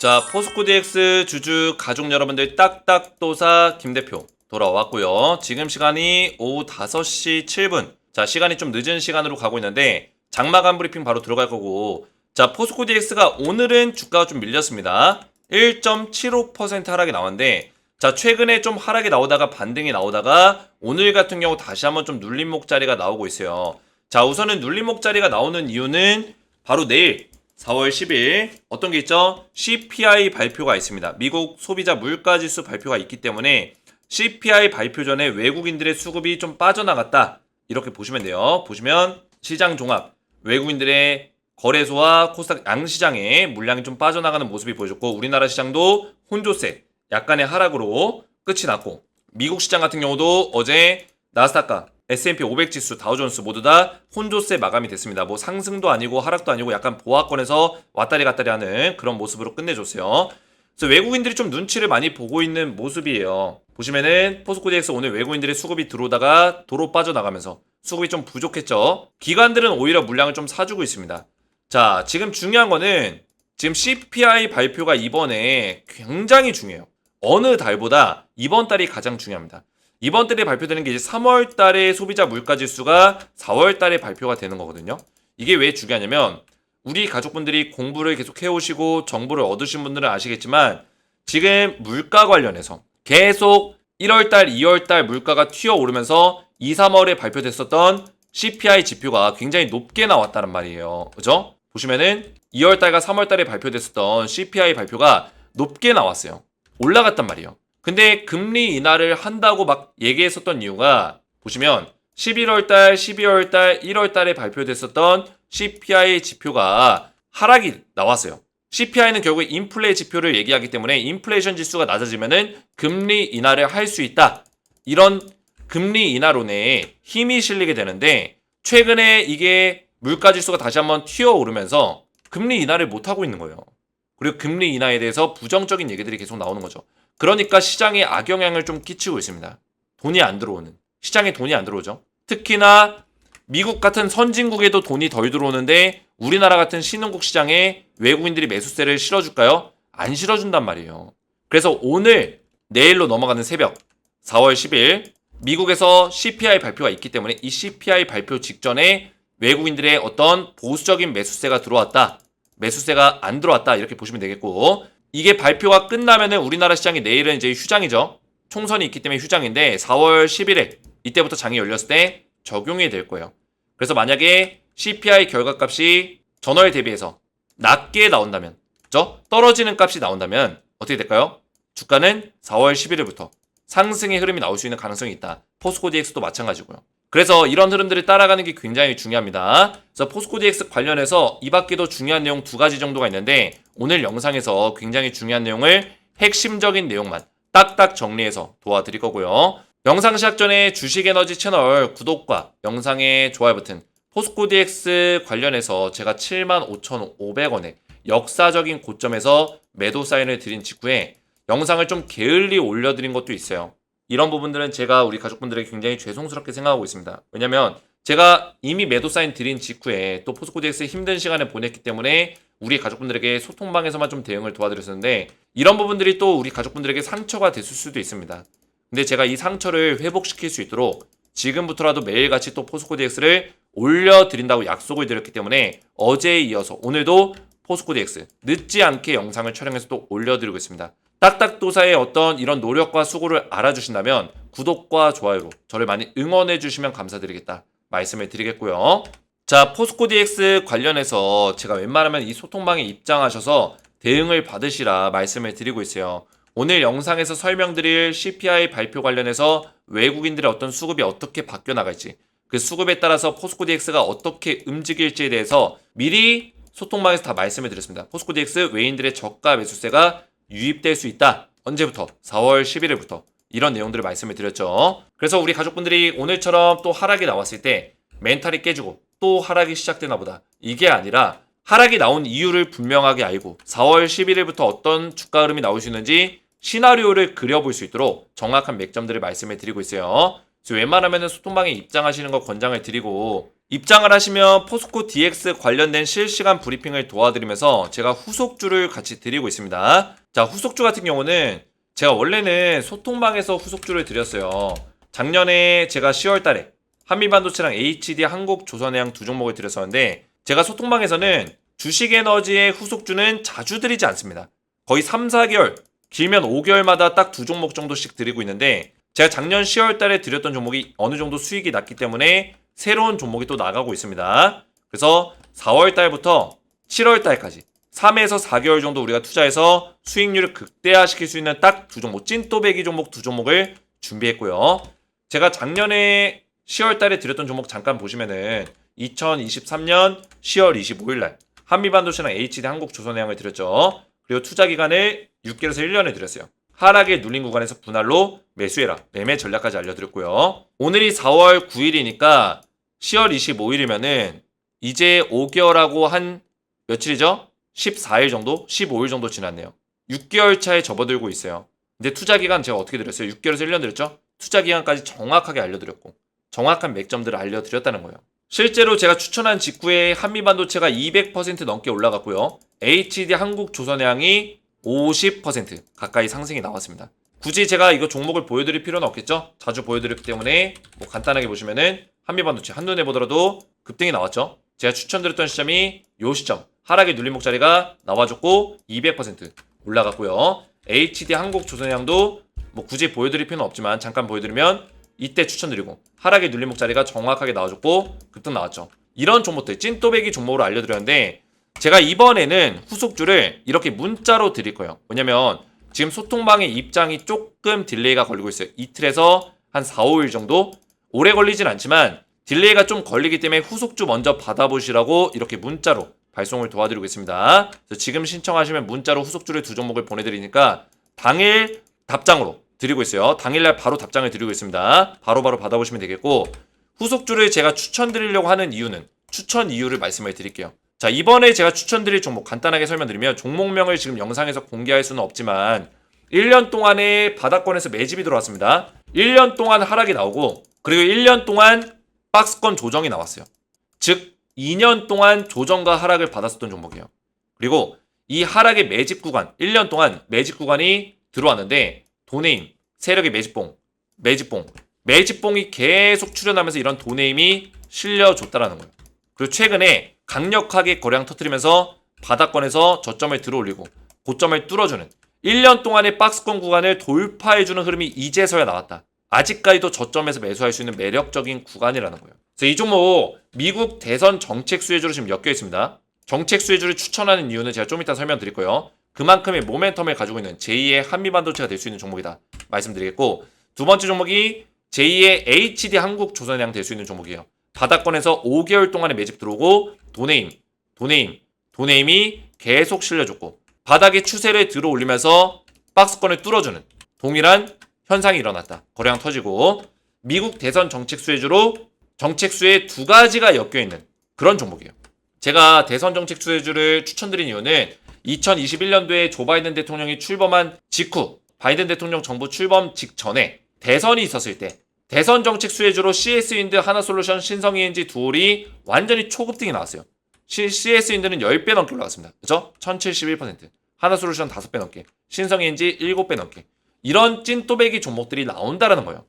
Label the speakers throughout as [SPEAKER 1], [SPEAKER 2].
[SPEAKER 1] 자, 포스코 DX 주주 가족 여러분들 딱딱도사 김대표 돌아왔고요. 지금 시간이 오후 5시 7분. 자, 시간이 좀 늦은 시간으로 가고 있는데 장마감 브리핑 바로 들어갈 거고, 자, 포스코 DX가 오늘은 주가가 좀 밀렸습니다. 1.75% 하락이 나왔는데, 자, 최근에 좀 하락이 나오다가 반등이 나오다가 오늘 같은 경우 다시 한번 좀 눌림목 자리가 나오고 있어요. 자, 우선은 눌림목 자리가 나오는 이유는 바로 내일 4월 10일 어떤 게 있죠? CPI 발표가 있습니다. 미국 소비자 물가지수 발표가 있기 때문에 CPI 발표 전에 외국인들의 수급이 좀 빠져나갔다, 이렇게 보시면 돼요. 보시면 시장 종합, 외국인들의 거래소와 코스닥 양시장에 물량이 좀 빠져나가는 모습이 보여졌고, 우리나라 시장도 혼조세 약간의 하락으로 끝이 났고, 미국 시장 같은 경우도 어제 나스닥과 S&P 500 지수, 다우존스 모두 다 혼조세 마감이 됐습니다. 뭐 상승도 아니고 하락도 아니고 약간 보합권에서 왔다리 갔다리 하는 그런 모습으로 끝내줬어요. 그래서 외국인들이 좀 눈치를 많이 보고 있는 모습이에요. 보시면은 포스코 DX 오늘 외국인들의 수급이 들어오다가 도로 빠져나가면서 수급이 좀 부족했죠. 기관들은 오히려 물량을 좀 사주고 있습니다. 자, 지금 중요한 거는 지금 CPI 발표가 이번에 굉장히 중요해요. 어느 달보다 이번 달이 가장 중요합니다. 이번 달에 발표되는 게 이제 3월 달에 소비자 물가 지수가 4월 달에 발표가 되는 거거든요. 이게 왜 중요하냐면, 우리 가족분들이 공부를 계속 해오시고 정보를 얻으신 분들은 아시겠지만, 지금 물가 관련해서 계속 1월 달, 2월 달 물가가 튀어오르면서 2, 3월에 발표됐었던 CPI 지표가 굉장히 높게 나왔다는 말이에요. 그죠? 보시면은 2월 달과 3월 달에 발표됐었던 CPI 발표가 높게 나왔어요. 올라갔단 말이에요. 근데 금리 인하를 한다고 막 얘기했었던 이유가, 보시면 11월 달, 12월 달, 1월 달에 발표됐었던 CPI 지표가 하락이 나왔어요. CPI는 결국에 인플레 지표를 얘기하기 때문에 인플레이션 지수가 낮아지면은 금리 인하를 할 수 있다, 이런 금리 인하론에 힘이 실리게 되는데, 최근에 이게 물가 지수가 다시 한번 튀어오르면서 금리 인하를 못 하고 있는 거예요. 그리고 금리 인하에 대해서 부정적인 얘기들이 계속 나오는 거죠. 그러니까 시장에 악영향을 좀 끼치고 있습니다. 돈이 안 들어오는, 시장에 돈이 안 들어오죠. 특히나 미국 같은 선진국에도 돈이 덜 들어오는데 우리나라 같은 신흥국 시장에 외국인들이 매수세를 실어줄까요? 안 실어준단 말이에요. 그래서 오늘 내일로 넘어가는 새벽 4월 10일 미국에서 CPI 발표가 있기 때문에 이 CPI 발표 직전에 외국인들의 어떤 보수적인 매수세가 들어왔다, 매수세가 안 들어왔다, 이렇게 보시면 되겠고, 이게 발표가 끝나면은 우리나라 시장이 내일은 이제 휴장이죠. 총선이 있기 때문에 휴장인데 4월 10일에 이때부터 장이 열렸을 때 적용이 될 거예요. 그래서 만약에 CPI 결과값이 전월 대비해서 낮게 나온다면, 그죠? 떨어지는 값이 나온다면 어떻게 될까요? 주가는 4월 11일부터 상승의 흐름이 나올 수 있는 가능성이 있다. 포스코 DX도 마찬가지고요. 그래서 이런 흐름들을 따라가는 게 굉장히 중요합니다. 그래서 포스코 DX 관련해서 이 밖에도 중요한 내용 2가지 정도가 있는데, 오늘 영상에서 굉장히 중요한 내용을 핵심적인 내용만 딱딱 정리해서 도와드릴 거고요. 영상 시작 전에 주식에너지 채널 구독과 영상의 좋아요 버튼, 포스코 DX 관련해서 제가 75,500원에 역사적인 고점에서 매도 사인을 드린 직후에 영상을 좀 게을리 올려드린 것도 있어요. 이런 부분들은 제가 우리 가족분들에게 굉장히 죄송스럽게 생각하고 있습니다. 왜냐면 제가 이미 매도 사인 드린 직후에 또 포스코 DX의 힘든 시간을 보냈기 때문에 우리 가족분들에게 소통방에서만 좀 대응을 도와드렸었는데, 이런 부분들이 또 우리 가족분들에게 상처가 됐을 수도 있습니다. 근데 제가 이 상처를 회복시킬 수 있도록 지금부터라도 매일같이 또 포스코 DX를 올려드린다고 약속을 드렸기 때문에 어제에 이어서 오늘도 포스코 DX 늦지 않게 영상을 촬영해서 또 올려드리고 있습니다. 딱딱도사의 어떤 이런 노력과 수고를 알아주신다면 구독과 좋아요로 저를 많이 응원해 주시면 감사드리겠다 말씀을 드리겠고요. 자, 포스코 DX 관련해서 제가 웬만하면 이 소통방에 입장하셔서 대응을 받으시라 말씀을 드리고 있어요. 오늘 영상에서 설명드릴 CPI 발표 관련해서 외국인들의 어떤 수급이 어떻게 바뀌어 나갈지, 그 수급에 따라서 포스코 DX가 어떻게 움직일지에 대해서 미리 소통방에서 다 말씀을 드렸습니다. 포스코 DX 외인들의 저가 매수세가 유입될 수 있다. 언제부터? 4월 11일부터. 이런 내용들을 말씀을 드렸죠. 그래서 우리 가족분들이 오늘처럼 또 하락이 나왔을 때 멘탈이 깨지고 또 하락이 시작되나 보다, 이게 아니라 하락이 나온 이유를 분명하게 알고 4월 11일부터 어떤 주가 흐름이 나올 수 있는지 시나리오를 그려볼 수 있도록 정확한 맥점들을 말씀을 드리고 있어요. 그래서 웬만하면 소통방에 입장하시는 거 권장을 드리고, 입장을 하시면 포스코 DX 관련된 실시간 브리핑을 도와드리면서 제가 후속주를 같이 드리고 있습니다. 자, 후속주 같은 경우는 제가 원래는 소통방에서 후속주를 드렸어요. 작년에 제가 10월 달에 한미반도체랑 HD 한국조선해양 두 종목을 드렸었는데 제가 소통방에서는 주식에너지의 후속주는 자주 드리지 않습니다. 거의 3, 4개월, 길면 5개월마다 딱 두 종목 정도씩 드리고 있는데 제가 작년 10월 달에 드렸던 종목이 어느 정도 수익이 났기 때문에 새로운 종목이 또 나가고 있습니다. 그래서 4월 달부터 7월 달까지 3에서 4개월 정도 우리가 투자해서 수익률을 극대화시킬 수 있는 딱 두 종목, 찐또배기 종목 두 종목을 준비했고요. 제가 작년에 10월 달에 드렸던 종목 잠깐 보시면은 2023년 10월 25일 날 한미반도체랑 HD 한국조선해양을 드렸죠. 그리고 투자 기간을 6개월에서 1년을 드렸어요. 하락에 눌린 구간에서 분할로 매수해라. 매매 전략까지 알려드렸고요. 오늘이 4월 9일이니까 10월 25일이면은 이제 5개월하고 한 며칠이죠? 14일 정도? 15일 정도 지났네요. 6개월 차에 접어들고 있어요. 근데 투자 기간 제가 어떻게 드렸어요? 6개월에서 1년 드렸죠? 투자 기간까지 정확하게 알려드렸고 정확한 맥점들을 알려드렸다는 거예요. 실제로 제가 추천한 직후에 한미반도체가 200% 넘게 올라갔고요. HD 한국조선해양이 50% 가까이 상승이 나왔습니다. 굳이 제가 이거 종목을 보여드릴 필요는 없겠죠? 자주 보여드렸기 때문에 뭐 간단하게 보시면은 한미반도체 한눈에 보더라도 급등이 나왔죠? 제가 추천드렸던 시점이 요 시점 하락의 눌림목 자리가 나와줬고 200% 올라갔고요. HD 한국조선해양도 뭐 굳이 보여드릴 필요는 없지만 잠깐 보여드리면 이때 추천드리고 하락의 눌림목 자리가 정확하게 나와줬고 급등 나왔죠. 이런 종목들 찐또배기 종목으로 알려드렸는데 제가 이번에는 후속주를 이렇게 문자로 드릴 거예요. 왜냐면 지금 소통방의 입장이 조금 딜레이가 걸리고 있어요. 이틀에서 한 4, 5일 정도? 오래 걸리진 않지만 딜레이가 좀 걸리기 때문에 후속주 먼저 받아보시라고 이렇게 문자로 발송을 도와드리고 있습니다. 그래서 지금 신청하시면 문자로 후속주를 두 종목을 보내드리니까 당일 답장으로 드리고 있어요. 당일날 바로 답장을 드리고 있습니다. 바로바로 받아보시면 되겠고 후속주를 제가 추천드리려고 하는 이유는 추천 이유를 말씀을 드릴게요. 자, 이번에 제가 추천드릴 종목 간단하게 설명드리면 종목명을 지금 영상에서 공개할 수는 없지만 1년 동안에 바닥권에서 매집이 들어왔습니다. 1년 동안 하락이 나오고 그리고 1년 동안 박스권 조정이 나왔어요. 즉 2년 동안 조정과 하락을 받았었던 종목이에요. 그리고 이 하락의 매집 구간 1년 동안 매집 구간이 들어왔는데 도네임, 세력의 매집봉이 계속 출현하면서 이런 도네임이 실려줬다라는 거예요. 그리고 최근에 강력하게 거래량 터뜨리면서 바닥권에서 저점을 들어올리고 고점을 뚫어주는 1년 동안의 박스권 구간을 돌파해주는 흐름이 이제서야 나왔다. 아직까지도 저점에서 매수할 수 있는 매력적인 구간이라는 거예요. 그래서 이 종목 미국 대선 정책 수혜주로 지금 엮여 있습니다. 정책 수혜주를 추천하는 이유는 제가 좀 이따 설명드릴 거예요. 그만큼의 모멘텀을 가지고 있는 제2의 한미반도체가 될 수 있는 종목이다 말씀드리겠고 두 번째 종목이 제2의 HD 한국조선해양 될 수 있는 종목이에요. 바닥권에서 5개월 동안의 매집 들어오고 도네임이 계속 실려줬고 바닥의 추세를 들어올리면서 박스권을 뚫어주는 동일한 현상이 일어났다. 거래량 터지고 미국 대선 정책 수혜주로 정책 수혜 두 가지가 엮여있는 그런 종목이에요. 제가 대선 정책 수혜주를 추천드린 이유는 2021년도에 조 바이든 대통령이 출범한 직후 바이든 대통령 정부 출범 직전에 대선이 있었을 때 대선 정책 수혜주로 CS윈드, 하나솔루션, 신성ENG 두올이 완전히 초급등이 나왔어요. CS윈드는 10배 넘게 올라갔습니다. 그죠? 1071%. 하나솔루션 5배 넘게. 신성ENG 7배 넘게. 이런 찐또배기 종목들이 나온다라는 거예요.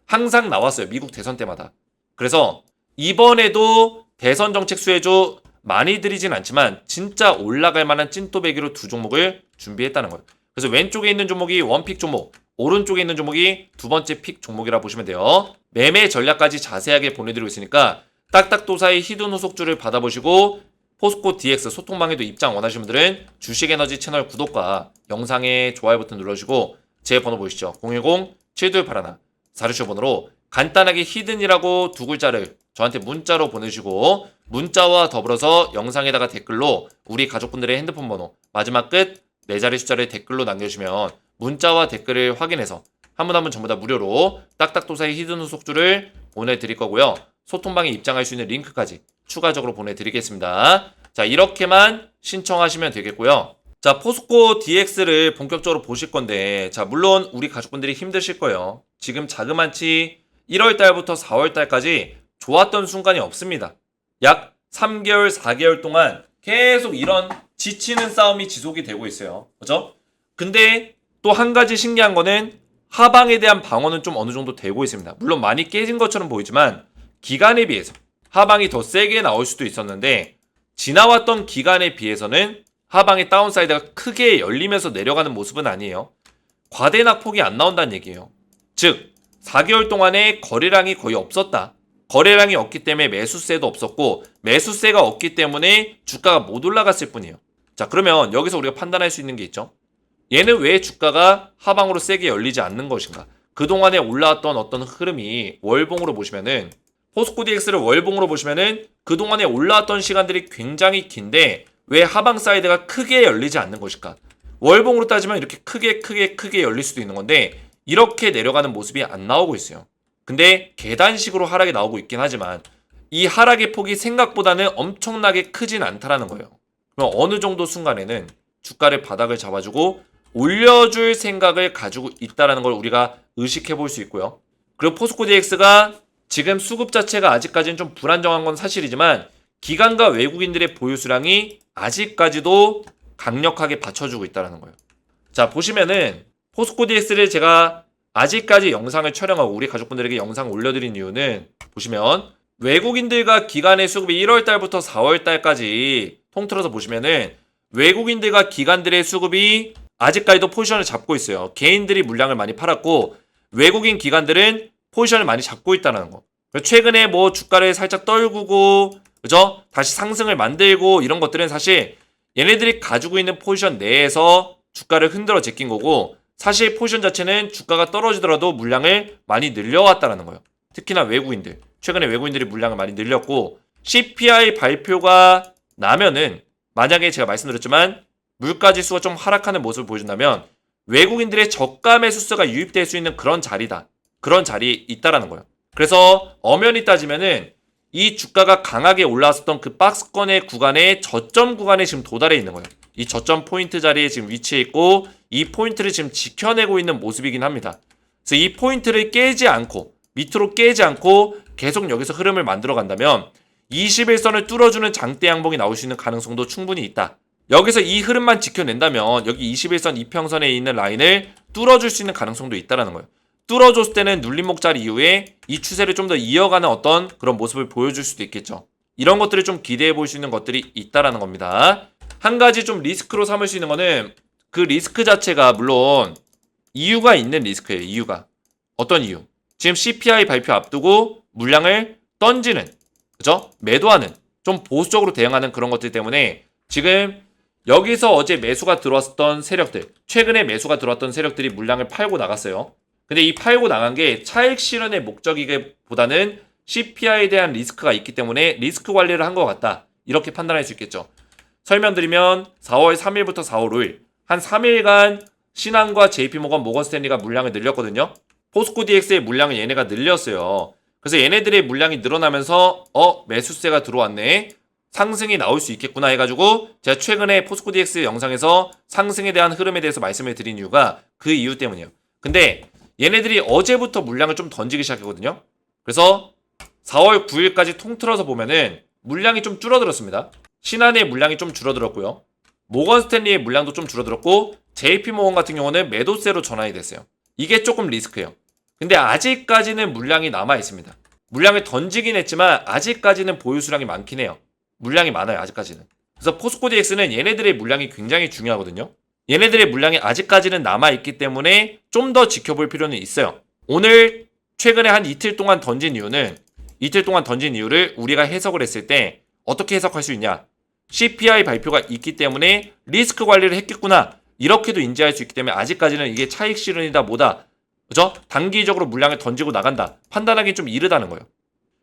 [SPEAKER 1] 항상 나왔어요. 미국 대선 때마다. 그래서 이번에도 대선 정책 수혜주 많이 드리진 않지만 진짜 올라갈 만한 찐또배기로 두 종목을 준비했다는 거예요. 그래서 왼쪽에 있는 종목이 원픽 종목, 오른쪽에 있는 종목이 두 번째 픽 종목이라 보시면 돼요. 매매 전략까지 자세하게 보내드리고 있으니까 딱딱도사의 히든 후속주를 받아보시고 포스코 DX 소통방에도 입장 원하시는 분들은 주식에너지 채널 구독과 영상에 좋아요 버튼 눌러주시고 제 번호 보이시죠? 010-7281-4675 번호로 간단하게 히든이라고 두 글자를 저한테 문자로 보내주시고 문자와 더불어서 영상에다가 댓글로 우리 가족분들의 핸드폰 번호 마지막 끝 4자리 숫자를 댓글로 남겨주시면 문자와 댓글을 확인해서 한 분 한 분 전부 다 무료로 딱딱도사의 히든 후속주를 보내드릴 거고요. 소통방에 입장할 수 있는 링크까지 추가적으로 보내드리겠습니다. 자, 이렇게만 신청하시면 되겠고요. 자, 포스코 DX를 본격적으로 보실 건데 자, 물론 우리 가족분들이 힘드실 거예요. 지금 자그만치 1월 달부터 4월 달까지 좋았던 순간이 없습니다. 약 3개월, 4개월 동안 계속 이런 지치는 싸움이 지속이 되고 있어요. 그죠? 근데 또 한 가지 신기한 거는 하방에 대한 방어는 좀 어느 정도 되고 있습니다. 물론 많이 깨진 것처럼 보이지만 기간에 비해서 하방이 더 세게 나올 수도 있었는데 지나왔던 기간에 비해서는 하방의 다운사이드가 크게 열리면서 내려가는 모습은 아니에요. 과대 낙폭이 안 나온다는 얘기예요. 즉 4개월 동안에 거래량이 거의 없었다. 거래량이 없기 때문에 매수세도 없었고 매수세가 없기 때문에 주가가 못 올라갔을 뿐이에요. 자, 그러면 여기서 우리가 판단할 수 있는 게 있죠. 얘는 왜 주가가 하방으로 세게 열리지 않는 것인가? 그동안에 올라왔던 어떤 흐름이 월봉으로 보시면은 포스코 DX를 월봉으로 보시면은 그동안에 올라왔던 시간들이 굉장히 긴데 왜 하방 사이드가 크게 열리지 않는 것일까? 월봉으로 따지면 이렇게 크게 열릴 수도 있는 건데 이렇게 내려가는 모습이 안 나오고 있어요. 근데 계단식으로 하락이 나오고 있긴 하지만 이 하락의 폭이 생각보다는 엄청나게 크진 않다라는 거예요. 그럼 어느 정도 순간에는 주가를 바닥을 잡아주고 올려줄 생각을 가지고 있다는 걸 우리가 의식해 볼 수 있고요. 그리고 포스코 DX가 지금 수급 자체가 아직까지는 좀 불안정한 건 사실이지만 기관과 외국인들의 보유 수량이 아직까지도 강력하게 받쳐주고 있다는 거예요. 자, 보시면은 포스코 DX를 제가 아직까지 영상을 촬영하고 우리 가족분들에게 영상 올려드린 이유는 보시면 외국인들과 기관의 수급이 1월달부터 4월달까지 통틀어서 보시면은 외국인들과 기관들의 수급이 아직까지도 포지션을 잡고 있어요. 개인들이 물량을 많이 팔았고 외국인 기관들은 포지션을 많이 잡고 있다는 거. 최근에 뭐 주가를 살짝 떨구고 그죠? 다시 상승을 만들고 이런 것들은 사실 얘네들이 가지고 있는 포지션 내에서 주가를 흔들어 제낀 거고 사실 포지션 자체는 주가가 떨어지더라도 물량을 많이 늘려왔다는 거예요. 특히나 외국인들. 최근에 외국인들이 물량을 많이 늘렸고 CPI 발표가 나면은 만약에 제가 말씀드렸지만 물가지수가 좀 하락하는 모습을 보여준다면 외국인들의 저가 매수세가 유입될 수 있는 그런 자리다. 그런 자리에 있다라는 거예요. 그래서 엄연히 따지면은 이 주가가 강하게 올라왔었던 그 박스권의 구간에 저점 구간에 지금 도달해 있는 거예요. 이 저점 포인트 자리에 지금 위치해 있고 이 포인트를 지금 지켜내고 있는 모습이긴 합니다. 그래서 이 포인트를 깨지 않고 밑으로 깨지 않고 계속 여기서 흐름을 만들어 간다면 21선을 뚫어주는 장대 양봉이 나올 수 있는 가능성도 충분히 있다. 여기서 이 흐름만 지켜낸다면 여기 21선 이평선에 있는 라인을 뚫어줄 수 있는 가능성도 있다는 거예요. 뚫어줬을 때는 눌림목자리 이후에 이 추세를 좀 더 이어가는 어떤 그런 모습을 보여줄 수도 있겠죠. 이런 것들을 좀 기대해 볼 수 있는 것들이 있다라는 겁니다. 한 가지 좀 리스크로 삼을 수 있는 거는 그 리스크 자체가 물론 이유가 있는 리스크예요. 이유가. 어떤 이유? 지금 CPI 발표 앞두고 물량을 던지는, 그죠? 매도하는, 좀 보수적으로 대응하는 그런 것들 때문에 지금 여기서 어제 매수가 들어왔던 세력들, 최근에 매수가 들어왔던 세력들이 물량을 팔고 나갔어요. 근데 이 팔고 나간 게 차익 실현의 목적이기보다는 CPI에 대한 리스크가 있기 때문에 리스크 관리를 한 것 같다. 이렇게 판단할 수 있겠죠. 설명드리면 4월 3일부터 4월 5일 한 3일간 신한과 JP모건, 모건스탠리가 물량을 늘렸거든요. 포스코 DX의 물량을 얘네가 늘렸어요. 그래서 얘네들의 물량이 늘어나면서 매수세가 들어왔네. 상승이 나올 수 있겠구나 해가지고 제가 최근에 포스코 DX 영상에서 상승에 대한 흐름에 대해서 말씀을 드린 이유가 그 이유 때문이에요. 근데 얘네들이 어제부터 물량을 좀 던지기 시작했거든요. 그래서 4월 9일까지 통틀어서 보면은 물량이 좀 줄어들었습니다. 신한의 물량이 좀 줄어들었고요. 모건스탠리의 물량도 좀 줄어들었고 JP모건 같은 경우는 매도세로 전환이 됐어요. 이게 조금 리스크예요. 근데 아직까지는 물량이 남아 있습니다. 물량을 던지긴 했지만 아직까지는 보유 수량이 많긴 해요. 물량이 많아요. 아직까지는. 그래서 포스코 DX는 얘네들의 물량이 굉장히 중요하거든요. 얘네들의 물량이 아직까지는 남아있기 때문에 좀 더 지켜볼 필요는 있어요. 오늘 최근에 한 이틀 동안 던진 이유를 우리가 해석을 했을 때 어떻게 해석할 수 있냐? CPI 발표가 있기 때문에 리스크 관리를 했겠구나. 이렇게도 인지할 수 있기 때문에 아직까지는 이게 차익 실현이다 뭐다. 그죠? 단기적으로 물량을 던지고 나간다. 판단하기 좀 이르다는 거예요.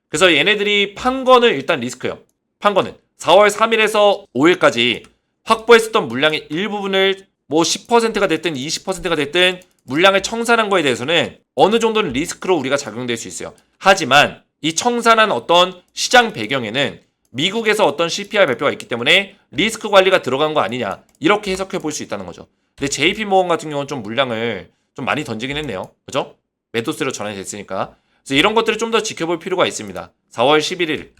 [SPEAKER 1] 그래서 얘네들이 판 거는 일단 리스크예요. 판 거는 4월 3일에서 5일까지 확보했었던 물량의 일부분을 뭐 10%가 됐든 20%가 됐든 물량을 청산한 거에 대해서는 어느 정도는 리스크로 우리가 작용될 수 있어요. 하지만 이 청산한 어떤 시장 배경에는 미국에서 어떤 CPI 발표가 있기 때문에 리스크 관리가 들어간 거 아니냐 이렇게 해석해 볼 수 있다는 거죠. 근데 JP모건 같은 경우는 좀 물량을 좀 많이 던지긴 했네요. 그죠? 매도세로 전환이 됐으니까. 그래서 이런 것들을 좀 더 지켜볼 필요가 있습니다. 4월 11일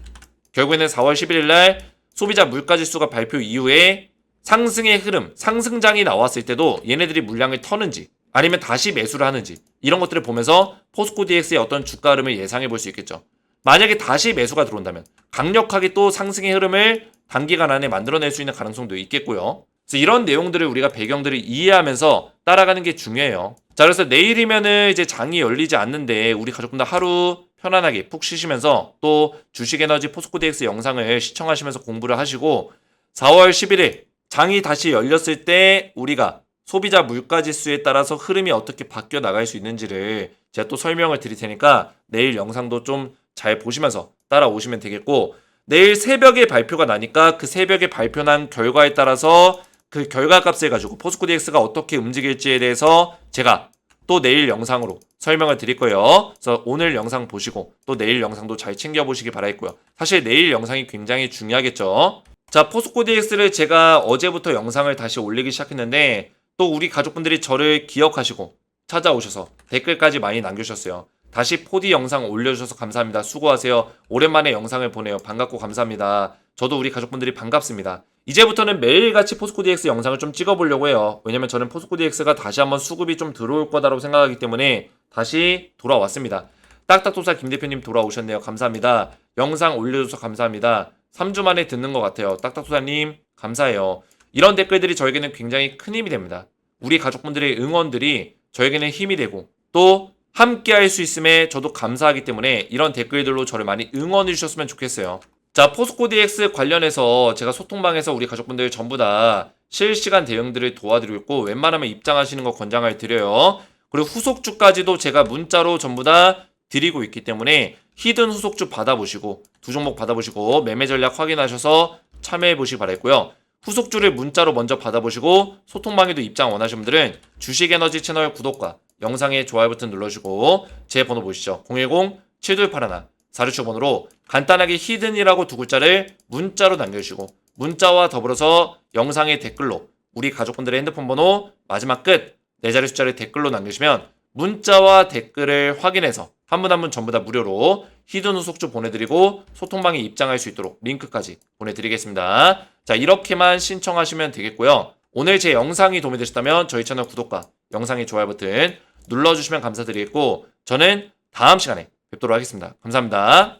[SPEAKER 1] 결국에는 4월 11일 날 소비자 물가지수가 발표 이후에 상승의 흐름, 상승장이 나왔을 때도 얘네들이 물량을 터는지 아니면 다시 매수를 하는지 이런 것들을 보면서 포스코 DX의 어떤 주가 흐름을 예상해 볼 수 있겠죠. 만약에 다시 매수가 들어온다면 강력하게 또 상승의 흐름을 단기간 안에 만들어낼 수 있는 가능성도 있겠고요. 그래서 이런 내용들을 우리가 배경들을 이해하면서 따라가는 게 중요해요. 자, 그래서 내일이면은 이제 장이 열리지 않는데 우리 가족분들 하루 편안하게 푹 쉬시면서 또 주식에너지 포스코 DX 영상을 시청하시면서 공부를 하시고 4월 11일 장이 다시 열렸을 때 우리가 소비자 물가지수에 따라서 흐름이 어떻게 바뀌어 나갈 수 있는지를 제가 또 설명을 드릴 테니까 내일 영상도 좀 잘 보시면서 따라오시면 되겠고, 내일 새벽에 발표가 나니까 그 새벽에 발표난 결과에 따라서 그 결과값을 가지고 포스코 DX가 어떻게 움직일지에 대해서 제가 또 내일 영상으로 설명을 드릴 거예요. 그래서 오늘 영상 보시고 또 내일 영상도 잘 챙겨보시기 바라겠고요. 사실 내일 영상이 굉장히 중요하겠죠. 자, 포스코 DX를 제가 어제부터 영상을 다시 올리기 시작했는데 또 우리 가족분들이 저를 기억하시고 찾아오셔서 댓글까지 많이 남겨주셨어요. 다시 4D 영상 올려주셔서 감사합니다. 수고하세요. 오랜만에 영상을 보내요. 반갑고 감사합니다. 저도 우리 가족분들이 반갑습니다. 이제부터는 매일같이 포스코 DX 영상을 좀 찍어보려고 해요. 왜냐면 저는 포스코 DX가 다시 한번 수급이 좀 들어올 거다라고 생각하기 때문에 다시 돌아왔습니다. 딱딱도사 김대표님 돌아오셨네요. 감사합니다. 영상 올려줘서 감사합니다. 3주 만에 듣는 것 같아요. 딱딱도사님 감사해요. 이런 댓글들이 저에게는 굉장히 큰 힘이 됩니다. 우리 가족분들의 응원들이 저에게는 힘이 되고 또 함께 할 수 있음에 저도 감사하기 때문에 이런 댓글들로 저를 많이 응원해 주셨으면 좋겠어요. 자, 포스코 DX 관련해서 제가 소통방에서 우리 가족분들 전부 다 실시간 대응들을 도와드리고 있고 웬만하면 입장하시는 거 권장을 드려요. 그리고 후속주까지도 제가 문자로 전부 다 드리고 있기 때문에 히든 후속주 받아보시고 두 종목 받아보시고 매매 전략 확인하셔서 참여해 보시기 바라겠고요. 후속주를 문자로 먼저 받아보시고 소통방에도 입장 원하시는 분들은 주식에너지 채널 구독과 영상에 좋아요 버튼 눌러주시고 제 번호 보시죠. 010-7281-4675번호로 간단하게 히든이라고 두 글자를 문자로 남겨주시고 문자와 더불어서 영상의 댓글로 우리 가족분들의 핸드폰 번호 마지막 끝 4자리 숫자를 댓글로 남겨주시면 문자와 댓글을 확인해서 한 분 한 분 전부 다 무료로 히든 후속주 보내드리고 소통방에 입장할 수 있도록 링크까지 보내드리겠습니다. 자, 이렇게만 신청하시면 되겠고요. 오늘 제 영상이 도움이 되셨다면 저희 채널 구독과 영상의 좋아요 버튼 눌러주시면 감사드리겠고 저는 다음 시간에 뵙도록 하겠습니다. 감사합니다.